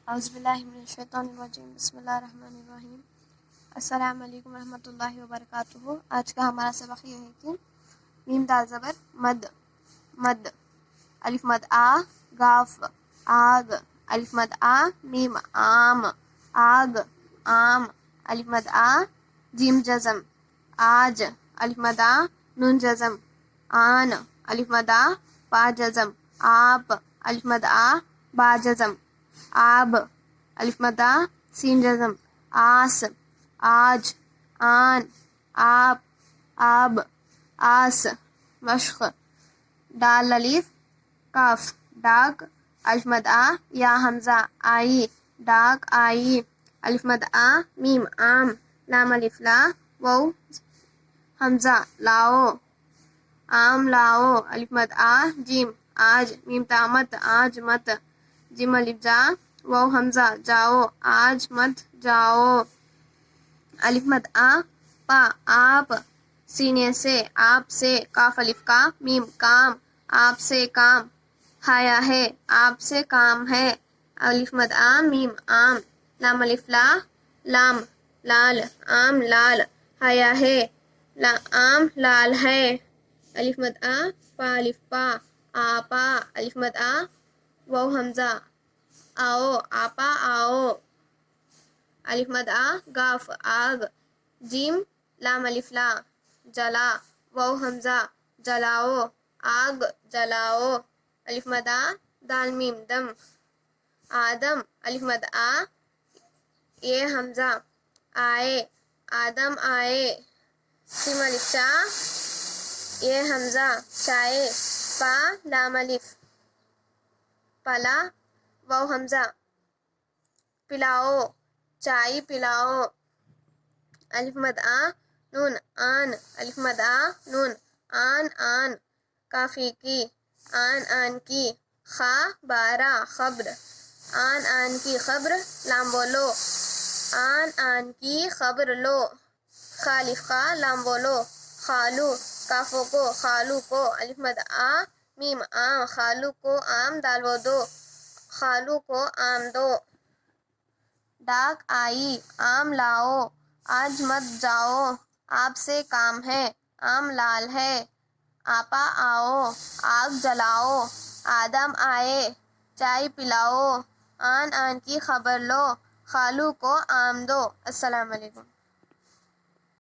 اعوذ باللہ من الشیطان الرجیم، بسم اللہ الرحمن الرحیم۔ السلام علیکم ورحمۃ اللہ وبرکاتہ۔ آج کا ہمارا سبق یہ ہے کہ میم دال زبر مد، مد، الف مد آ، گاف، آگ، الف مد آ، میم آم، آگ، آم، الف مد آ، جیم جزم، آج، الف مد آ، نون جزم، آن، الف مد آ، با جزم، آپ، الف مد آ، با جزم، آب، الف مد آ، سین جزم، آس، آج، آن، آپ، آب، آس، مشق، دال الف کاف، ڈاک، الف مد آ، یا حمزہ، آئی، ڈاک، آئی، الف مد آ، میم آم، لام الف لا، واو حمزہ، لاؤ، آم، لاؤ، الف مد آ، جیم، آج، میم تامت، آج مت، جیم الف جا، واو حمزہ، جاؤ، آج مت جاؤ، الف مد آ، پا، آپ، سینے سے، آپ سے، کاف الف کا، میم کام، آپ سے کام، ہایا ہے، آپ سے کام ہے، الف مد آ، میم آم، لام الف لا، لام، لال، آم، لال، ہایا ہے، آم، لال ہے، الف مد آ، پا الف پا، آپا، الف مد آ، واو حمزہ، آؤ، آپا آؤ، الف مد آ، گاف، آگ، جیم، لام الف لا، جلا، واو حمزہ، جلاؤ، آگ جلاؤ، الف مد آ، دال میم دم، آدم، الف مد آ، یہ حمزہ، آئے، آدم آئے، سین الف چا، یہ حمزہ، چائے، پا، لام الف، پلا، واو حمزہ، پلاؤ، چائے پلاؤ، الف مد آ، نون، آن، الف مد آ، نون، آن، آن، کافی کی، آن کی، خا، بارہ، خبر، آن کی خبر، لام بولو، آن کی خبر لو، خالف خا، لام بولو، خالو، کافو کو، خالو کو، الف مد آ، میم آم، خالو کو آم، دال و دو، خالو کو آم دو، ڈاک، آئی، آم لاؤ، آج مت جاؤ، آپ سے کام ہے، آم لال ہے، آپا آؤ، آگ جلاؤ، آدم آئے، چائے پلاؤ، آن کی خبر لو، خالو کو آم دو۔ السلام علیکم۔